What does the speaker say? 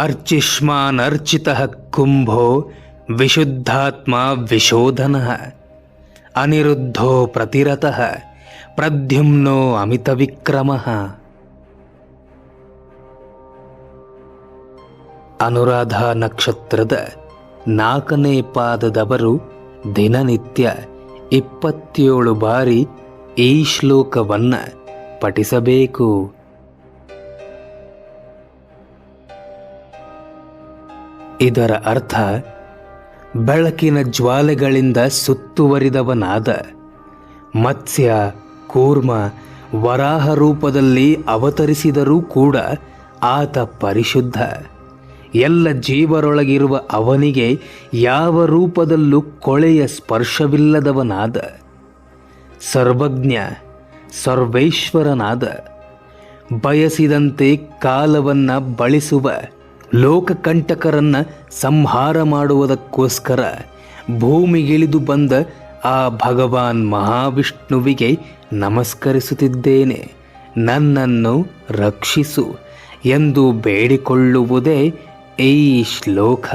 ಅರ್ಚಿಷ್ಮಾನರ್ಚಿತಃ ಕುಂಭೋ ವಿಶುದ್ಧಾತ್ಮ ವಿಶೋಧನಃ ಅನಿರುದ್ಧೋ ಪ್ರತಿರತಃ ಪ್ರದ್ಯುಮ್ನೋ ಅಮಿತವಿಕ್ರಮಃ. ಅನುರಾಧ ನಕ್ಷತ್ರದ 4ನೇ ಪಾದದವರು ದಿನನಿತ್ಯ 27 ಬಾರಿ ಈ ಶ್ಲೋಕವನ್ನ ಪಠಿಸಬೇಕು. ಇದರ ಅರ್ಥ, ಬೆಳಕಿನ ಜ್ವಾಲೆಗಳಿಂದ ಸುತ್ತುವರಿದವನಾದ ಮತ್ಸ್ಯ, ಕೂರ್ಮ, ವರಾಹ ರೂಪದಲ್ಲಿ ಅವತರಿಸಿದರೂ ಕೂಡ ಆತ ಪರಿಶುದ್ಧ. ಎಲ್ಲ ಜೀವರೊಳಗಿರುವ ಅವನಿಗೆ ಯಾವ ರೂಪದಲ್ಲೂ ಕೊಳೆಯ ಸ್ಪರ್ಶವಿಲ್ಲದವನಾದ ಸರ್ವಜ್ಞ, ಸರ್ವೇಶ್ವರನಾದ, ಬಯಸಿದಂತೆ ಕಾಲವನ್ನ ಬಳಸುವ, ಲೋಕಕಂಟಕರನ್ನ ಸಂಹಾರ ಮಾಡುವುದಕ್ಕೋಸ್ಕರ ಭೂಮಿಗಿಳಿದು ಬಂದ ಆ ಭಗವಾನ್ ಮಹಾವಿಷ್ಣುವಿಗೆ ನಮಸ್ಕರಿಸುತ್ತಿದ್ದೇನೆ, ನನ್ನನ್ನು ರಕ್ಷಿಸು ಎಂದು ಬೇಡಿಕೊಳ್ಳುವುದೇ ಈ ಶ್ಲೋಕ.